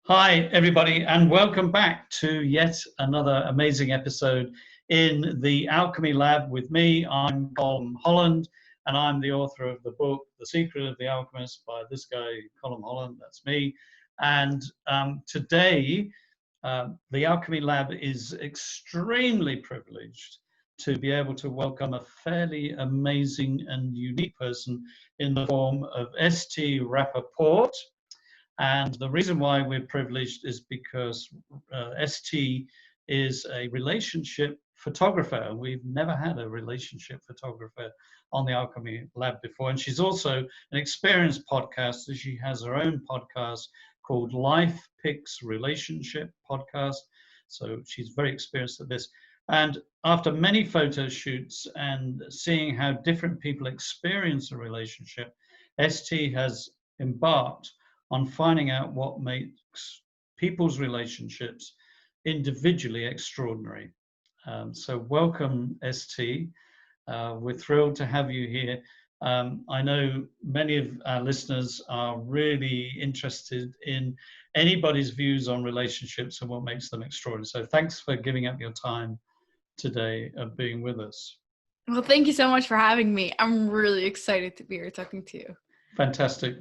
Hi, everybody, and welcome back to yet another amazing episode in the Alchemy Lab with me. I'm Colm Holland, and I'm the author of the book, The Secret of the Alchemist, by this guy, Colm Holland, that's me. And today, the Alchemy Lab is extremely privileged to be able to welcome a fairly amazing and unique person in the form of ST Rappaport. And the reason why we're privileged is because ST is a relationship photographer. We've never had a relationship photographer on the Alchemy Lab before. And she's also an experienced podcaster. She has her own podcast called LifePix Relationship Podcast. So she's very experienced at this. And after many photo shoots and seeing how different people experience a relationship, ST has embarked on finding out what makes people's relationships individually extraordinary. So welcome, ST. We're thrilled to have you here. I know many of our listeners are really interested in anybody's views on relationships and what makes them extraordinary. So thanks for giving up your time today and being with us. Well, thank you so much for having me. I'm really excited to be here talking to you. Fantastic.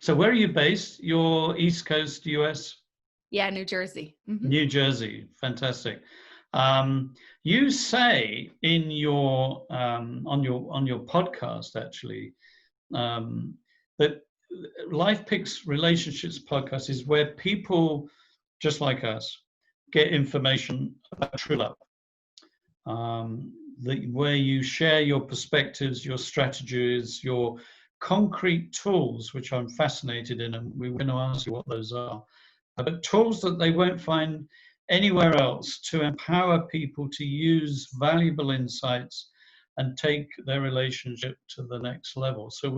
So where are you based? You're East Coast US? Yeah, New Jersey. Mm-hmm. New Jersey. Fantastic. You say in your on your podcast actually that LifePix Relationships Podcast is where people just like us get information about true love. Where you share your perspectives, your strategies, your concrete tools, which I'm fascinated in, and we're going to ask you what those are, but tools that they won't find anywhere else to empower people to use valuable insights and take their relationship to the next level. So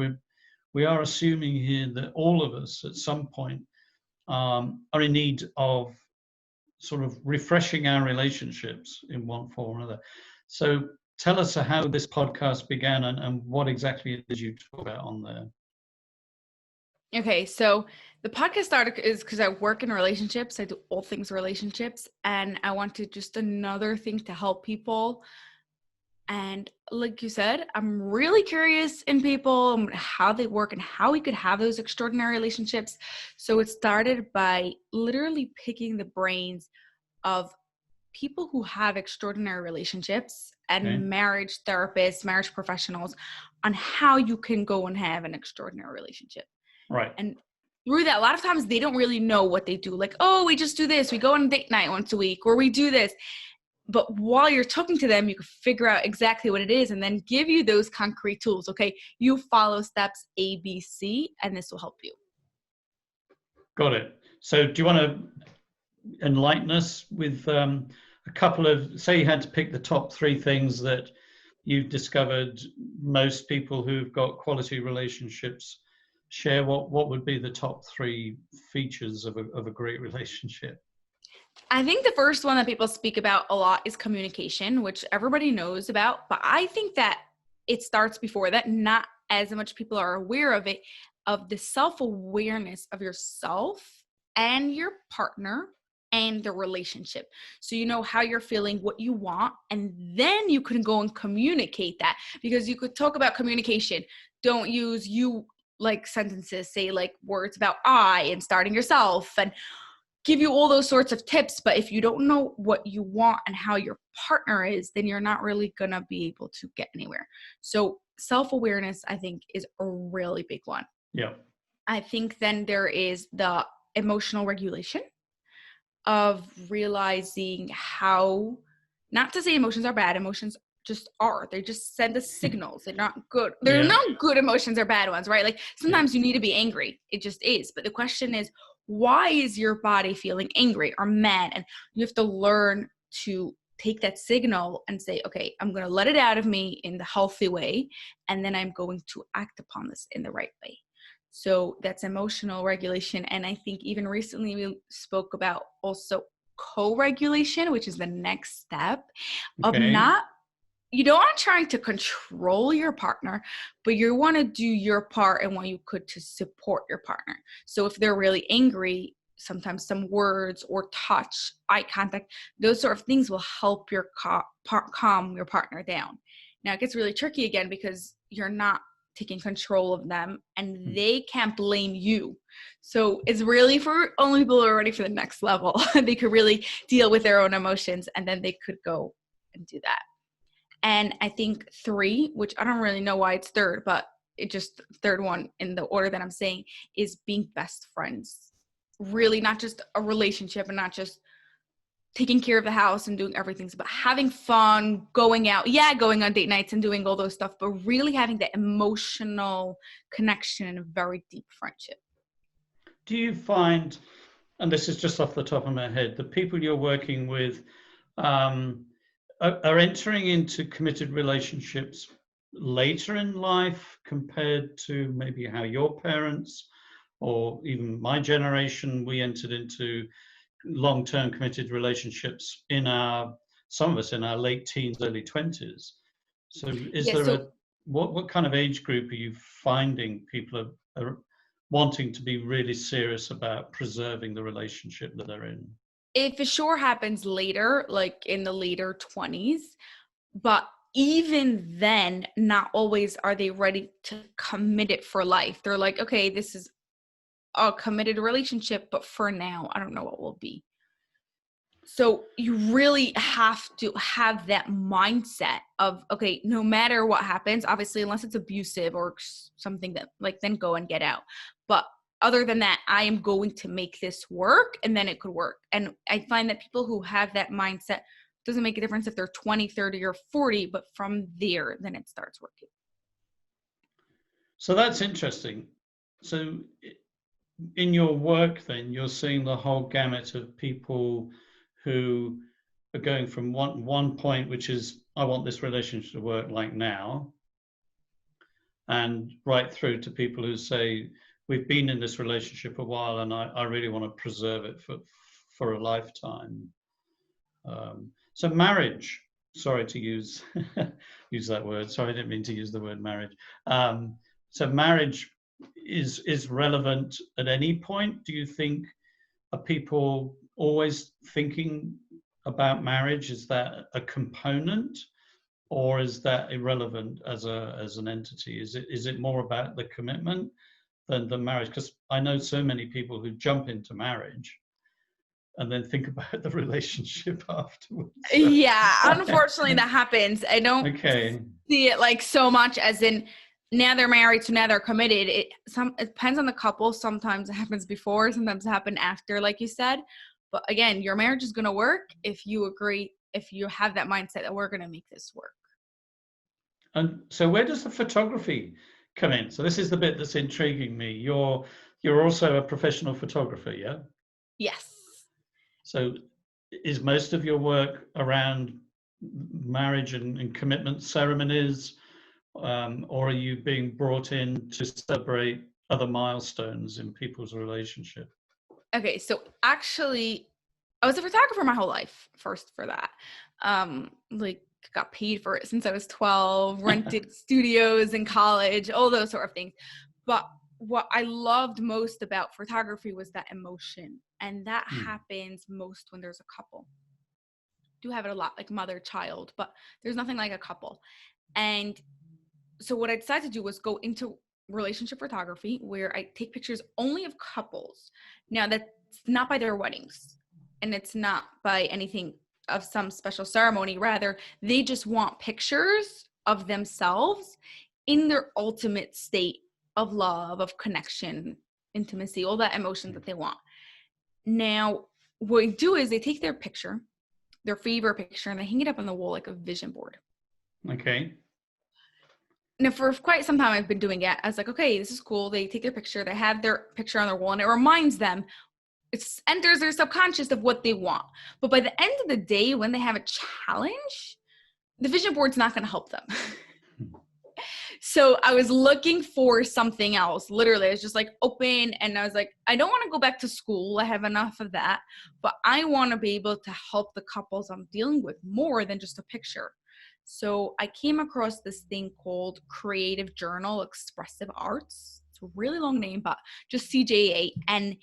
we are assuming here that all of us at some point are in need of sort of refreshing our relationships in one form or another. So tell us how this podcast began and what exactly it is you talk about on there. Okay, so the podcast started is because I work in relationships. I do all things relationships, and I wanted just another thing to help people. And like you said, I'm really curious in people and how they work and how we could have those extraordinary relationships. So it started by literally picking the brains of people who have extraordinary relationships and marriage therapists, marriage professionals on how you can go and have an extraordinary relationship. Right. And through that, a lot of times they don't really know what they do. Like, oh, we just do this. We go on a date night once a week, or we do this. But while you're talking to them, you can figure out exactly what it is and then give you those concrete tools. Okay, you follow steps A, B, C, and this will help you. Got it. So do you want to enlighten us with a couple of, say you had to pick the top three things that you've discovered most people who've got quality relationships share, what would be the top three features of a great relationship? I think the first one that people speak about a lot is communication, which everybody knows about, but I think that it starts before that. Not as much people are aware of it, of the self-awareness of yourself and your partner and the relationship. So you know how you're feeling, what you want, and then you can go and communicate that, because you could talk about communication. Don't use you like sentences, say like words about I and starting yourself and give you all those sorts of tips. But if you don't know what you want and how your partner is, then you're not really going to be able to get anywhere. So self-awareness, I think, is a really big one. Yeah. I think then there is the emotional regulation of realizing how, not to say emotions are bad, emotions just are. They just send us signals. They're not good. They're not good emotions or bad ones, right? Like sometimes you need to be angry. It just is. But the question is, why is your body feeling angry or mad? And you have to learn to take that signal and say, okay, I'm going to let it out of me in the healthy way. And then I'm going to act upon this in the right way. So that's emotional regulation. And I think even recently we spoke about also co-regulation, which is the next step of not, you don't want to try to control your partner, but you want to do your part and what you could to support your partner. So if they're really angry, sometimes some words or touch, eye contact, those sort of things will help your calm your partner down. Now it gets really tricky again because you're not taking control of them and they can't blame you. So it's really for only people who are ready for the next level. They could really deal with their own emotions and then they could go and do that. And I think 3, which I don't really know why it's 3rd, but it just third one in the order that I'm saying, is being best friends. Really not just a relationship and not just taking care of the house and doing everything, but having fun, going out, going on date nights and doing all those stuff, but really having that emotional connection and a very deep friendship. Do you find, and this is just off the top of my head, the people you're working with are entering into committed relationships later in life compared to maybe how your parents or even my generation, we entered into long-term committed relationships some of us in our late teens, early 20s. So what kind of age group are you finding people are wanting to be really serious about preserving the relationship that they're in? It for sure happens later, like in the later 20s, but even then, not always are they ready to commit it for life. They're like, okay, this is a committed relationship, but for now, I don't know what will be. So you really have to have that mindset of, okay, no matter what happens, obviously, unless it's abusive or something that like, then go and get out. But other than that, I am going to make this work and then it could work. And I find that people who have that mindset, doesn't make a difference if they're 20, 30 or 40, but from there, then it starts working. So that's interesting. So in your work, then you're seeing the whole gamut of people who are going from one point, which is, I want this relationship to work like now, and right through to people who say, we've been in this relationship a while and I really want to preserve it for a lifetime. So marriage, sorry to use that word. Sorry, I didn't mean to use the word marriage. So marriage is relevant at any point. Do you think, are people always thinking about marriage? Is that a component, or is that irrelevant as an entity? Is it more about the commitment than the marriage? Because I know so many people who jump into marriage and then think about the relationship afterwards. Yeah, unfortunately that happens. I don't see it like so much as in now they're married, so now they're committed. It depends on the couple. Sometimes it happens before, sometimes it happens after, like you said. But again, your marriage is going to work if you agree, if you have that mindset that we're going to make this work. And so where does the photography come in? So this is the bit that's intriguing me. You're also a professional photographer, yeah? Yes. So is most of your work around marriage and commitment ceremonies, or are you being brought in to celebrate other milestones in people's relationship? Okay, so actually, I was a photographer my whole life, first for that. Like got paid for it since I was 12, rented studios in college, all those sort of things. But what I loved most about photography was that emotion. And that happens most when there's a couple. Do have it a lot, like mother-child, but there's nothing like a couple. And so what I decided to do was go into relationship photography, where I take pictures only of couples. Now that's not by their weddings, and it's not by anything of some special ceremony. Rather, they just want pictures of themselves in their ultimate state of love, of connection, intimacy, all that emotion that they want. Now, what we do is they take their picture, their favorite picture, and they hang it up on the wall like a vision board. Okay. Now, for quite some time, I've been doing it. I was like, okay, this is cool. They take their picture. They have their picture on their wall, and it reminds them. It enters their subconscious of what they want. But by the end of the day, when they have a challenge, the vision board's not going to help them. So I was looking for something else. Literally, I was just like open, and I was like, I don't want to go back to school. I have enough of that. But I want to be able to help the couples I'm dealing with more than just a picture. So I came across this thing called Creative Journal Expressive Arts. It's a really long name, but just CJA. And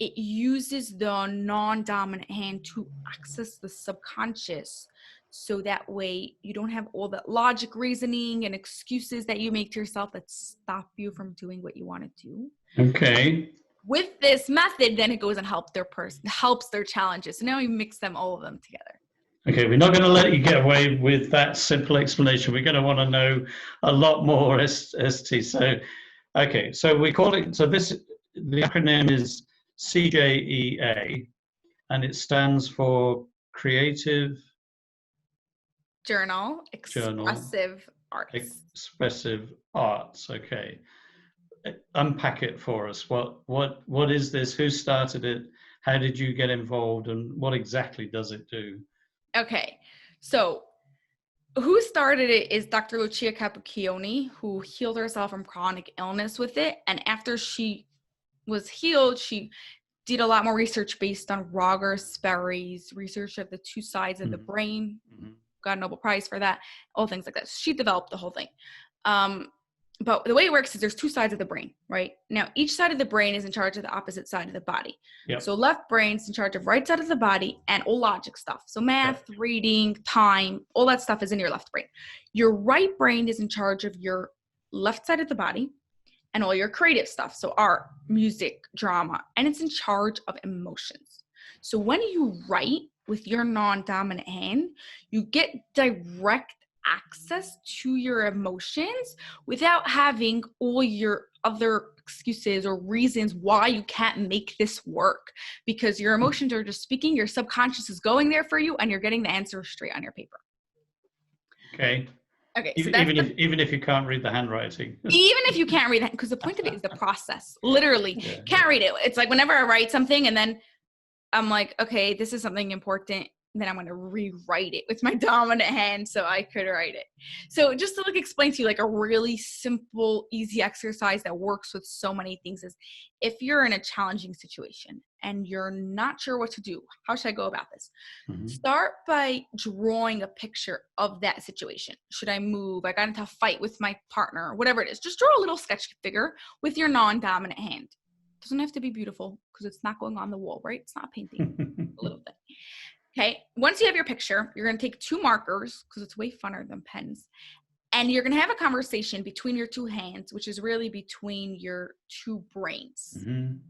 it uses the non-dominant hand to access the subconscious. So that way you don't have all that logic reasoning and excuses that you make to yourself that stop you from doing what you want to do. Okay. With this method, then it goes and helps their challenges. So now you mix all of them together. Okay, we're not going to let you get away with that simple explanation. We're going to want to know a lot more, ST. So, okay, so we call it, the acronym is CJEA, and it stands for Creative Journal, Expressive Arts. Expressive Arts. Okay, unpack it for us. What is this? Who started it? How did you get involved? And what exactly does it do? Okay, so who started it is Dr. Lucia Cappuccioni, who healed herself from chronic illness with it. And after she was healed, she did a lot more research based on Roger Sperry's research of the two sides of the brain. Got a Nobel Prize for that, all things like that. She developed the whole thing. But the way it works is there's two sides of the brain, right? Now, each side of the brain is in charge of the opposite side of the body. Yep. So left brain's in charge of right side of the body and all logic stuff. So math, reading, time, all that stuff is in your left brain. Your right brain is in charge of your left side of the body and all your creative stuff. So art, music, drama, and it's in charge of emotions. So when you write with your non-dominant hand, you get direct access to your emotions without having all your other excuses or reasons why you can't make this work, because your emotions are just speaking, your subconscious is going there for you, and you're getting the answer straight on your paper. Okay. Okay. Even if you can't read the handwriting. Even if you can't read that, because the point of it is the process. Literally, can't read it. It's like whenever I write something and then I'm like, okay, this is something important. Then I'm going to rewrite it with my dominant hand so I could write it. So just to explain to you a really simple, easy exercise that works with so many things is if you're in a challenging situation and you're not sure what to do, how should I go about this? Start by drawing a picture of that situation. Should I move? I got into a fight with my partner, whatever it is. Just draw a little sketch figure with your non-dominant hand. It doesn't have to be beautiful because it's not going on the wall, right? It's not a painting, a little thing. Okay, once you have your picture, you're going to take two markers because it's way funner than pens. And you're going to have a conversation between your two hands, which is really between your two brains.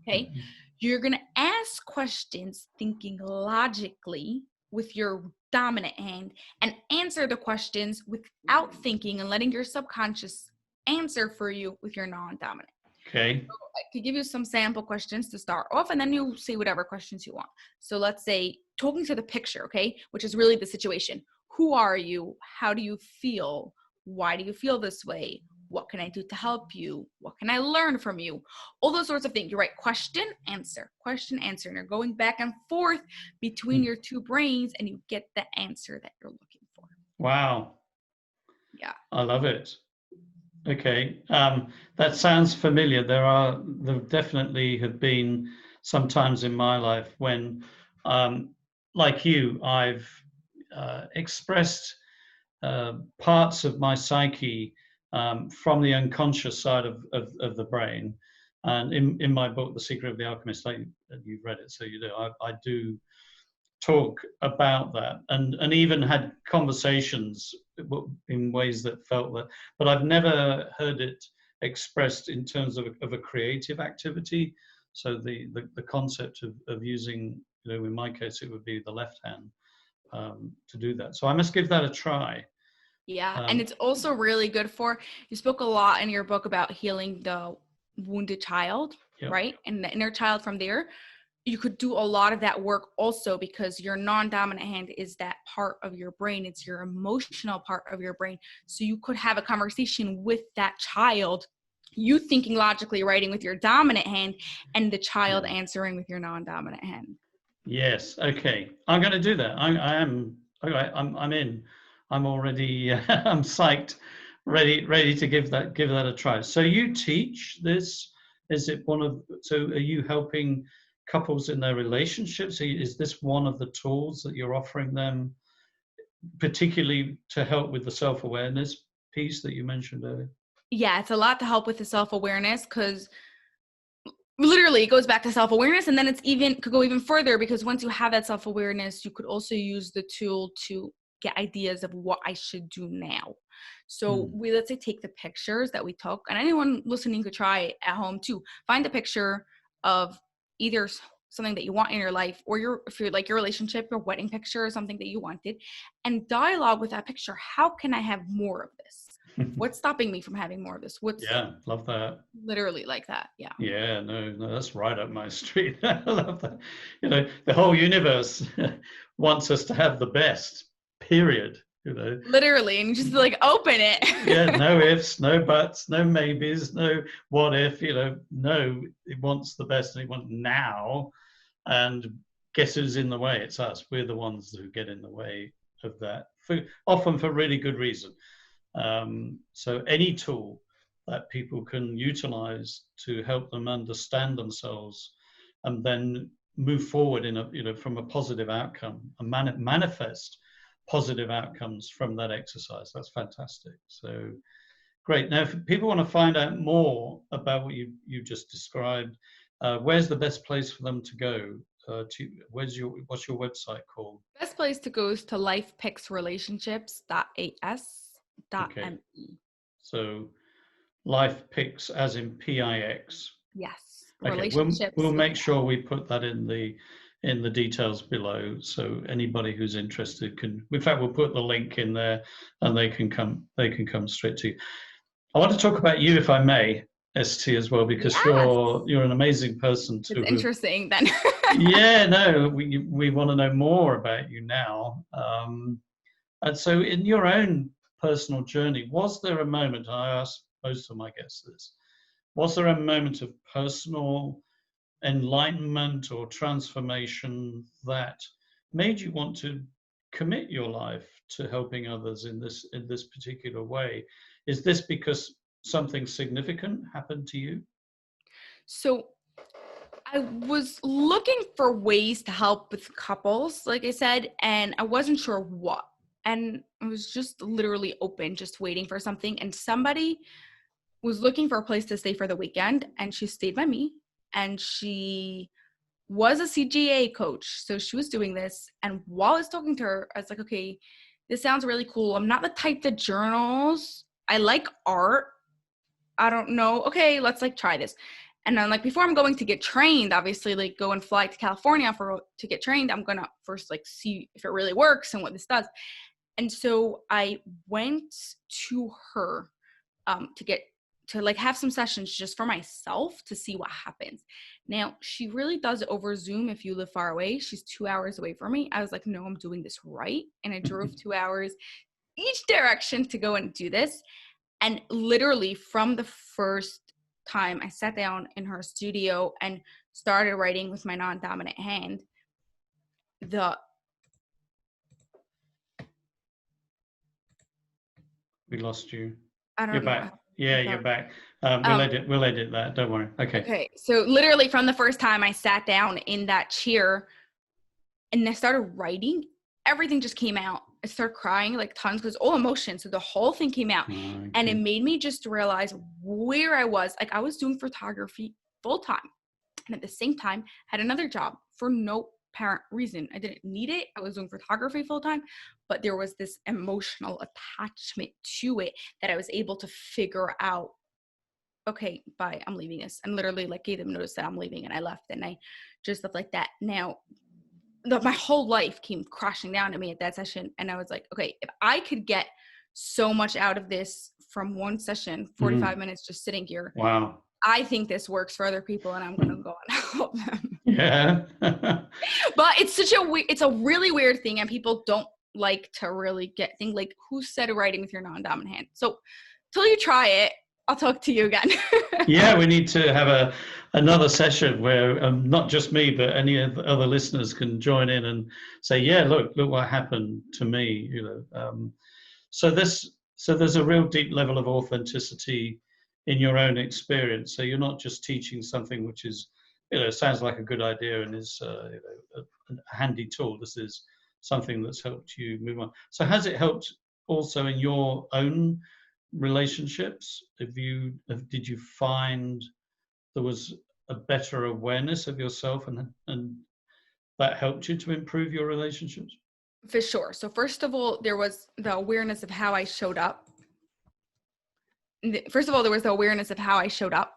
Okay, you're going to ask questions thinking logically with your dominant hand and answer the questions without thinking and letting your subconscious answer for you with your non-dominant. Okay. So I could give you some sample questions to start off, and then you say whatever questions you want. So let's say talking to the picture, okay, which is really the situation. Who are you? How do you feel? Why do you feel this way? What can I do to help you? What can I learn from you? All those sorts of things. You write question, answer, and you're going back and forth between your two brains, and you get the answer that you're looking for. Wow. Yeah. I love it. Okay, that sounds familiar. There definitely have been some times in my life when, like you, I've expressed parts of my psyche from the unconscious side of the brain. And in my book, The Secret of the Alchemist, you've read it, so you do. I do talk about that, and even had conversations in ways that felt that, but I've never heard it expressed in terms of a creative activity. So the concept of using, in my case, it would be the left hand to do that. So I must give that a try. Yeah, and it's also really good you spoke a lot in your book about healing the wounded child, right? And the inner child from there. You could do a lot of that work also because your non-dominant hand is that part of your brain. It's your emotional part of your brain. So you could have a conversation with that child, you thinking logically, writing with your dominant hand, and the child answering with your non-dominant hand. Yes. Okay. I'm going to do that. I am. Okay. I'm in. I'm already. I'm psyched. Ready to give that a try. So you teach this? Is it so are you helping couples in their relationships? Is this one of the tools that you're offering them, particularly to help with the self-awareness piece that you mentioned earlier? Yeah, it's a lot to help with the self-awareness because literally it goes back to self-awareness, and then could go even further, because once you have that self-awareness, you could also use the tool to get ideas of what I should do now. So let's say take the pictures that we took, and anyone listening could try it at home too. Find a picture of either something that you want in your life, or if you're like your relationship, your wedding picture, or something that you wanted, and dialogue with that picture. How can I have more of this? What's stopping me from having more of this? Yeah, love that. Literally like that. Yeah. Yeah, no, that's right up my street. I love that. The whole universe wants us to have the best, period. Literally, and just like open it. Yeah, no ifs, no buts, no maybes, no what if, no, it wants the best, and it wants now. And guess who's in the way? It's us. We're the ones who get in the way of that, often for really good reason. So any tool that people can utilize to help them understand themselves and then move forward from a positive outcome and manifest positive outcomes from that exercise. That's fantastic. So great. Now, if people want to find out more about what you just described, where's the best place for them to go? What's your website called? Best place to go is to lifepixrelationships.as.me. Okay. So LifePix as in PIX. Yes. Okay. We'll make sure we put that in the details below, so anybody who's interested can. In fact, we'll put the link in there, and they can come straight to you. I want to talk about you, if I may, ST, as well, because you're an amazing person too. It's interesting then. Yeah, no, we want to know more about you now. And so in your own personal journey, was there a moment, and I ask most of my guests this, was there a moment of personal enlightenment or transformation that made you want to commit your life to helping others in this particular way? Is this because something significant happened to you? So I was looking for ways to help with couples, like I said, and I wasn't sure what. And I was just literally open, just waiting for something. And somebody was looking for a place to stay for the weekend, and she stayed by me. And she was a CGA coach. So she was doing this. And while I was talking to her, I was like, okay, this sounds really cool. I'm not the type that journals. I like art. I don't know. Okay, let's like try this. And then like before I'm going to get trained, obviously like go and fly to California to get trained, I'm going to first like see if it really works and what this does. And so I went to her to like have some sessions just for myself to see what happens. Now, she really does it over Zoom if you live far away. She's 2 hours away from me. I was like, no, I'm doing this right. And I drove 2 hours each direction to go and do this. And literally from the first time I sat down in her studio and started writing with my non-dominant hand, We lost you. I don't You're know. back. Yeah, you're back. We'll edit that. Don't worry. Okay. So literally from the first time I sat down in that chair and I started writing, everything just came out. I started crying like tons because all emotion. So the whole thing came out. Okay. And it made me just realize where I was. Like I was doing photography full time. And at the same time, had another job for no apparent reason. I didn't need it. I was doing photography full time, but there was this emotional attachment to it that I was able to figure out, okay, bye, I'm leaving this. And literally like gave them notice that I'm leaving, and I left, and I just left like that. Now, my whole life came crashing down to me at that session. And I was like, okay, if I could get so much out of this from one session, 45 minutes just sitting here. Wow. I think this works for other people, and I'm going to go and help them. Yeah. But it's a really weird thing, and people don't like to really think like, who said writing with your non-dominant hand? So till you try it, I'll talk to you again. Yeah, we need to have another session where not just me, but any of the other listeners can join in and say, yeah, look what happened to me. So there's a real deep level of authenticity in your own experience. So you're not just teaching something which is, sounds like a good idea and is a handy tool. This is something that's helped you move on. So has it helped also in your own relationships? Did you find there was a better awareness of yourself, and that helped you to improve your relationships? For sure. So first of all, there was the awareness of how I showed up. First of all, there was the awareness of how I showed up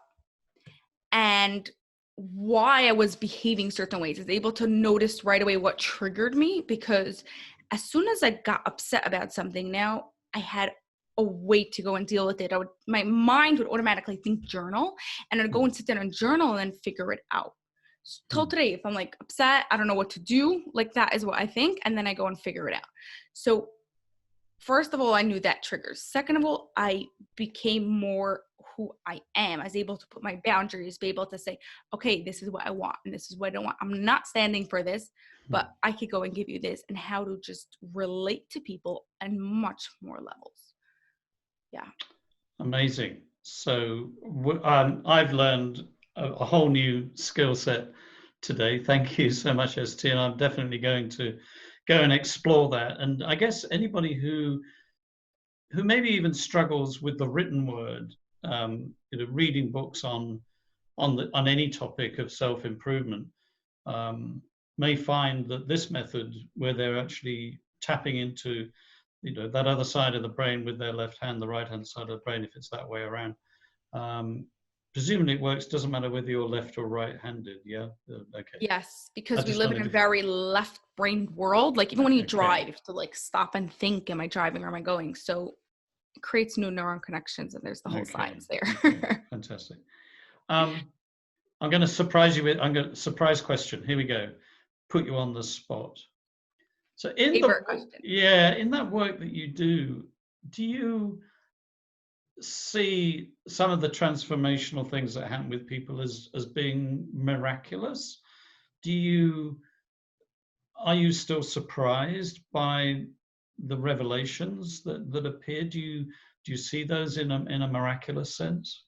and why I was behaving certain ways. I was able to notice right away what triggered me, because as soon as I got upset about something, now I had a way to go and deal with it. My mind would automatically think journal, and I'd go and sit down and journal and then figure it out. So till today, if I'm like upset, I don't know what to do, like that is what I think, and then I go and figure it out. So first of all, I knew that triggers. Second of all, I became more who I am. I was able to put my boundaries, be able to say, okay, this is what I want and this is what I don't want. I'm not standing for this, but I could go and give you this, and how to just relate to people on much more levels. Yeah. Amazing. So I've learned a whole new skill set today. Thank you so much, ST, and I'm definitely going to go and explore that. And I guess anybody who maybe even struggles with the written word, reading books on any topic of self-improvement, may find that this method, where they're actually tapping into that other side of the brain with their left hand, the right hand side of the brain, if it's that way around, presumably it works, doesn't matter whether you're left or right-handed. Yeah. Okay. Yes, because we live in a very left-brained world. Like even when you drive, you have to like stop and think, am I driving or am I going? So it creates new neuron connections, and there's the whole science there. Okay. Fantastic. I'm going to surprise you with a surprise question. Here we go. Put you on the spot. So in that work that you do you see some of the transformational things that happen with people as being miraculous? Are you still surprised by the revelations that appear? Do you see those in a miraculous sense?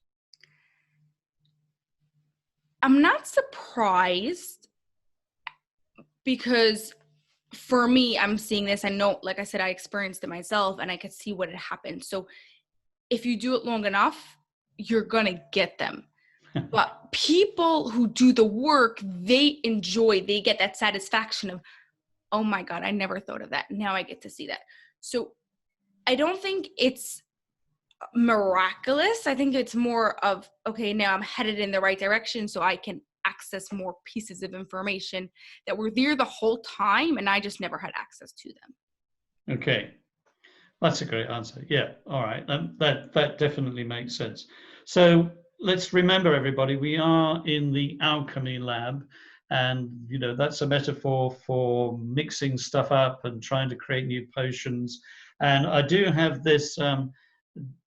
I'm not surprised, because for me, I'm seeing this. I know, like I said, I experienced it myself, and I could see what had happened. So if you do it long enough, you're going to get them. But people who do the work, they get that satisfaction of, oh my God, I never thought of that. Now I get to see that. So I don't think it's miraculous. I think it's more of, okay, now I'm headed in the right direction, so I can access more pieces of information that were there the whole time, and I just never had access to them. Okay. That's a great answer. Yeah. All right. That definitely makes sense. So let's remember, everybody, we are in the Alchemy Lab, and that's a metaphor for mixing stuff up and trying to create new potions. And I do have this.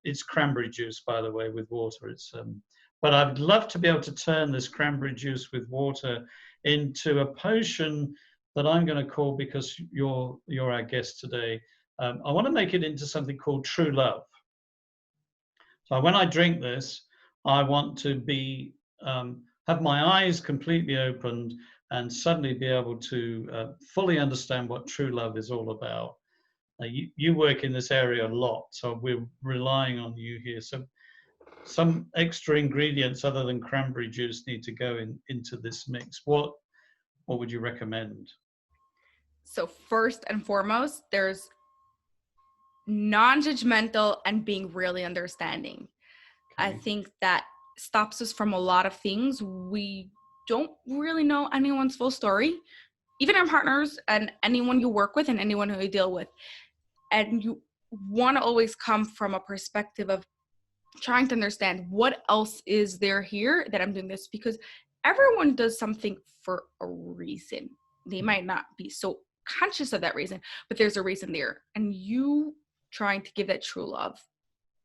It's cranberry juice, by the way, with water. But I'd love to be able to turn this cranberry juice with water into a potion that I'm going to call, because you're our guest today, I want to make it into something called true love. So when I drink this, I want to be have my eyes completely opened and suddenly be able to fully understand what true love is all about. You work in this area a lot, so we're relying on you here. So some extra ingredients other than cranberry juice need to go into this mix. What would you recommend? So first and foremost, there's non-judgmental and being really understanding. Okay. I think that stops us from a lot of things. We don't really know anyone's full story, even our partners and anyone you work with and anyone who you deal with. And you want to always come from a perspective of trying to understand what else is there here that I'm doing this, because everyone does something for a reason. They might not be so conscious of that reason, but there's a reason there. And you trying to give that true love,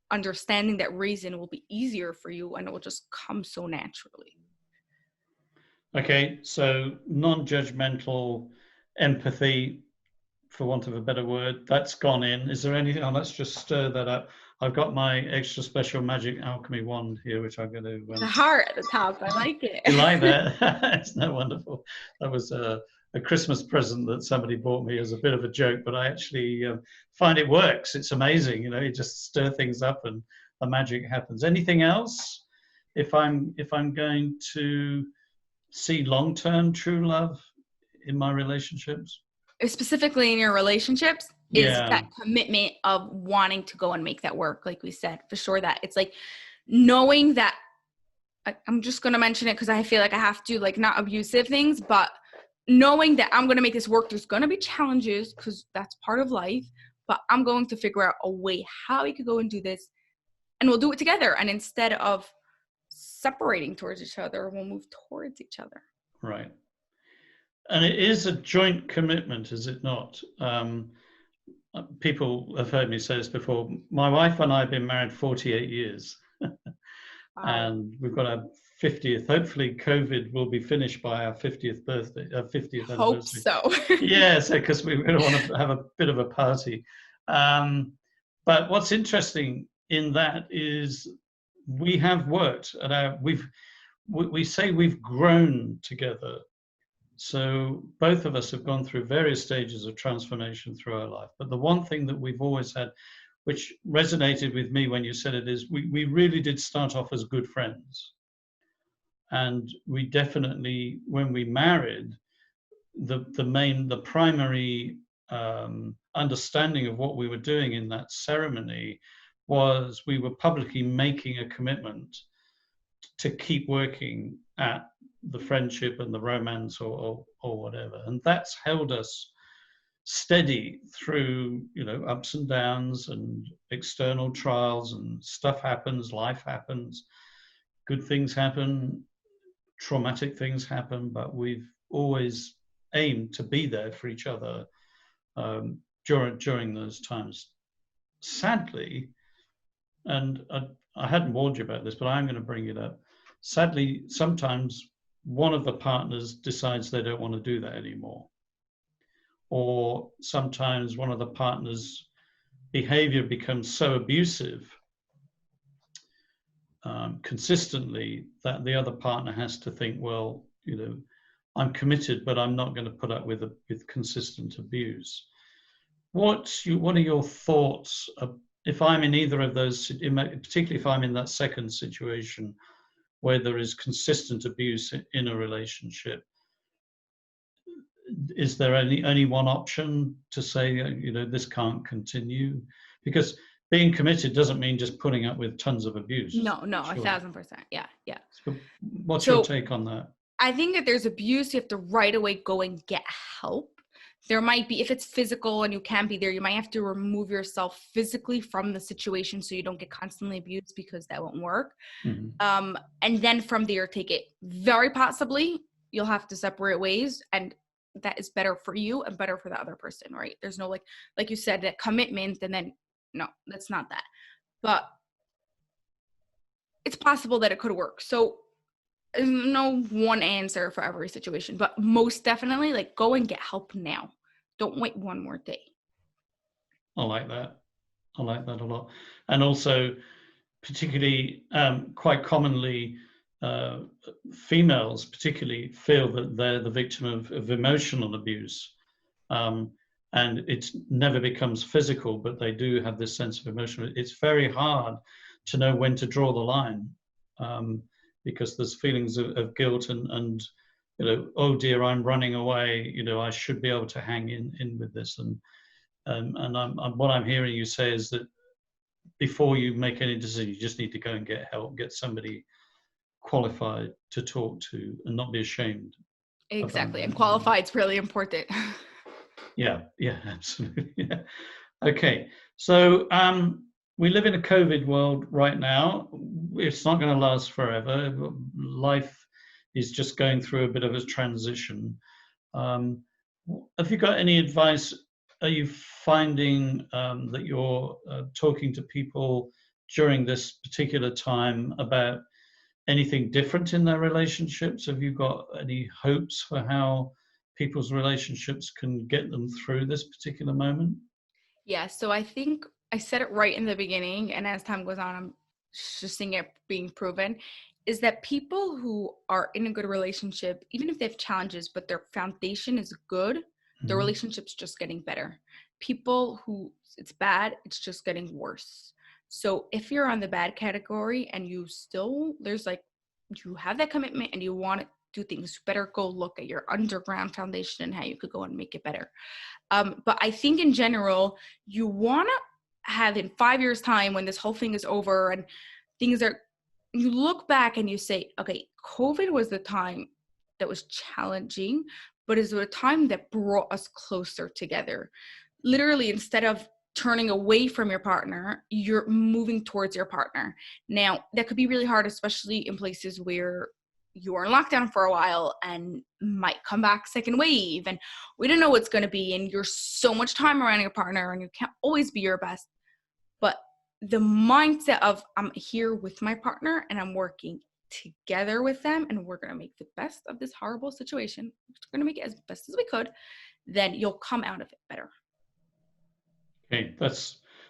understanding that reason will be easier for you, and it will just come so naturally. Okay, so non-judgmental empathy, for want of a better word, that's gone in. Is there anything? Oh, let's just stir that up. I've got my extra special magic alchemy wand here, which I'm going to... the heart at the top. I like it. You like that? Isn't that wonderful? That was a Christmas present that somebody bought me as a bit of a joke, but I actually find it works. It's amazing. You just stir things up and the magic happens. Anything else if I'm going to see long-term true love in my relationships. Specifically in your relationships, is Yeah. that commitment of wanting to go and make that work, like we said, for sure. That it's like knowing that, I'm just going to mention it because I feel like I have to, like, not abusive things, but knowing that I'm going to make this work. There's going to be challenges because that's part of life, but I'm going to figure out a way how we could go and do this, and we'll do it together. And instead of separating towards each other, we'll move towards each other. Right. And it is a joint commitment, is it not? People have heard me say this before. My wife and I have been married 48 years. And we've got our 50th. Hopefully, COVID will be finished by our 50th birthday, 50th anniversary. Hope so. Yeah, so because we're going to want to have a bit of a party. But what's interesting in that is we have worked at our. We say we've grown together. So both of us have gone through various stages of transformation through our life. But the one thing that we've always had, which resonated with me when you said it, is we really did start off as good friends. And we definitely, when we married, the primary understanding of what we were doing in that ceremony was we were publicly making a commitment to keep working at the friendship and the romance or whatever. And that's held us steady through, ups and downs and external trials, and stuff happens, life happens, good things happen, traumatic things happen, but we've always aimed to be there for each other during those times. Sadly, and I hadn't warned you about this, but I'm going to bring it up. Sadly, sometimes one of the partners decides they don't want to do that anymore. Or sometimes one of the partners' behavior becomes so abusive consistently that the other partner has to think, well, I'm committed, but I'm not going to put up with consistent abuse. What are your thoughts if I'm in either of those, particularly if I'm in that second situation where there is consistent abuse in a relationship? Is there only one option to say, this can't continue? Because being committed doesn't mean just putting up with tons of abuse. No, sure. 1,000%. Yeah. So what's your take on that? I think that there's abuse. You have to right away go and get help. There might be, if it's physical and you can't be there, you might have to remove yourself physically from the situation so you don't get constantly abused, because that won't work. Mm-hmm. And then from there, take it. Very possibly, you'll have to separate ways, and that is better for you and better for the other person, right? There's no, like you said, that commitment, and then, no, that's not that. But it's possible that it could work. So there's no one answer for every situation, but most definitely, go and get help now. Don't wait one more day. I like that a lot. And also, particularly, quite commonly, females particularly feel that they're the victim of emotional abuse. And it never becomes physical, but they do have this sense of emotional. It's very hard to know when to draw the line. Because there's feelings of guilt and oh dear, I'm running away. I should be able to hang in with this. And what I'm hearing you say is that before you make any decision, you just need to go and get help, get somebody qualified to talk to, and not be ashamed. Exactly, and qualified's really important. Yeah, absolutely. Yeah. Okay, so we live in a COVID world right now. It's not going to last forever. Life is just going through a bit of a transition. Have you got any advice? Are you finding that you're talking to people during this particular time about anything different in their relationships? Have you got any hopes for how people's relationships can get them through this particular moment? Yeah, so I think I said it right in the beginning, and as time goes on, I'm just seeing it being proven, is that people who are in a good relationship, even if they have challenges, but their foundation is good, mm-hmm. the relationship's just getting better. People who it's bad, it's just getting worse. So if you're on the bad category and you still, there's you have that commitment and you want to do things, you better go look at your underground foundation and how you could go and make it better. But I think in general, you want to have in 5 years' time when this whole thing is over and things are, you look back and you say, okay, COVID was the time that was challenging, but it was a time that brought us closer together. Literally, instead of turning away from your partner, you're moving towards your partner. Now, that could be really hard, especially in places where you are in lockdown for a while and might come back second wave, and we don't know what's going to be, and you're so much time around your partner and you can't always be your best. But the mindset of I'm here with my partner and I'm working together with them and we're going to make the best of this horrible situation, we're going to make it as best as we could, then you'll come out of it better. Okay,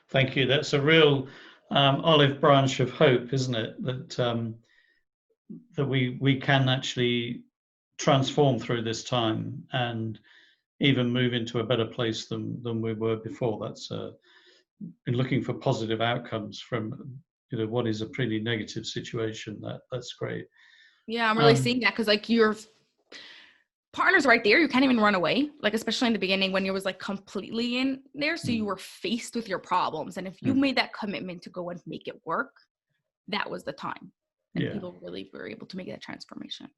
thank you. That's a real olive branch of hope, isn't it? That we can actually transform through this time and even move into a better place than we were before. That's been looking for positive outcomes from what is a pretty negative situation. That's great. Yeah, I'm really seeing that because like your partner's right there. You can't even run away. Like especially in the beginning when you was like completely in there, so you were faced with your problems, and if you made that commitment to go and make it work, that was the time. And people really were able to make that transformation.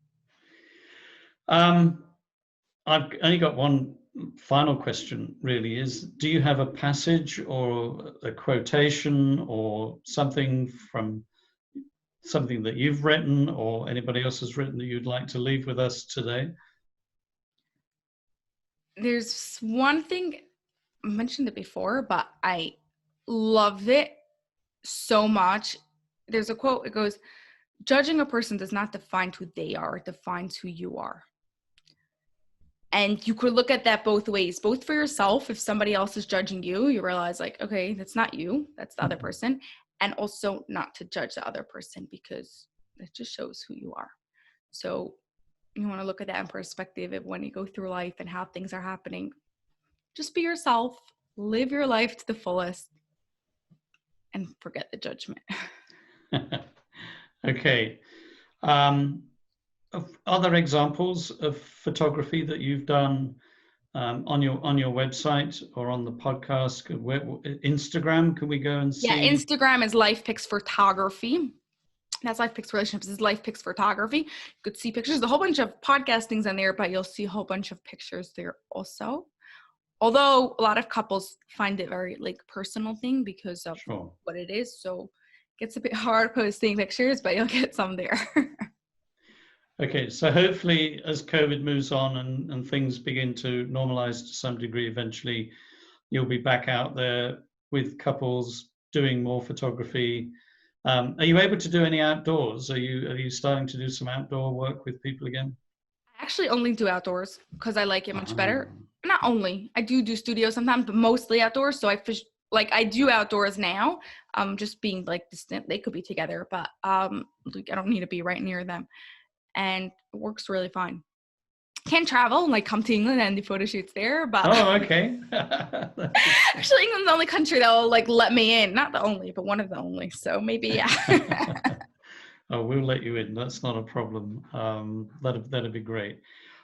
I've only got one final question, really, is do you have a passage or a quotation or something from something that you've written or anybody else has written that you'd like to leave with us today? There's one thing, I mentioned it before, but I love it so much. There's a quote, it goes, "Judging a person does not define who they are, it defines who you are." And you could look at that both ways, both for yourself. If somebody else is judging you, you realize like, okay, that's not you, that's the other person. And also not to judge the other person because it just shows who you are. So you want to look at that in perspective of when you go through life and how things are happening. Just be yourself, live your life to the fullest, and forget the judgment. Okay. Other examples of photography that you've done on your website or on the podcast? Instagram, can we go and see? Yeah, Instagram is LifePix Photography. That's LifePix Relationships. This is LifePix Photography. You could see pictures. There's a whole bunch of podcastings on there, but you'll see a whole bunch of pictures there also. Although a lot of couples find it very like personal thing because of what it is. So it gets a bit hard posting pictures, but you'll get some there. Okay, so hopefully as COVID moves on and things begin to normalize to some degree, eventually you'll be back out there with couples doing more photography. Are you able to do any outdoors? Are you starting to do some outdoor work with people again? I actually only do outdoors because I like it much better. Not only, I do studio sometimes, but mostly outdoors. So I do outdoors now. Just being like distant, they could be together, but I don't need to be right near them. And it works really fine. Can't travel, like come to England and do photo shoots there, but okay. Actually England's the only country that will like let me in. Not the only, but one of the only. So maybe yeah. Oh, we'll let you in. That's not a problem. That'd be great.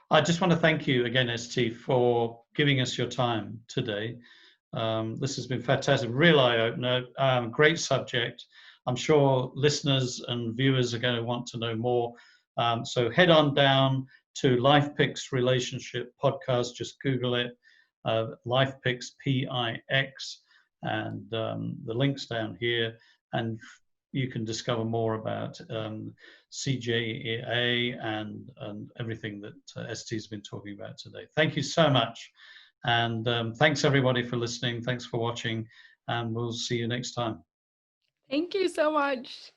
I just want to thank you again, ST, for giving us your time today. This has been fantastic, real eye-opener, great subject. I'm sure listeners and viewers are going to want to know more. So head on down to LifePix Relationship Podcast. Just Google it, LifePix, PIX, and the link's down here. And you can discover more about CJEA and everything that ST's been talking about today. Thank you so much. And thanks everybody for listening. Thanks for watching. And we'll see you next time. Thank you so much.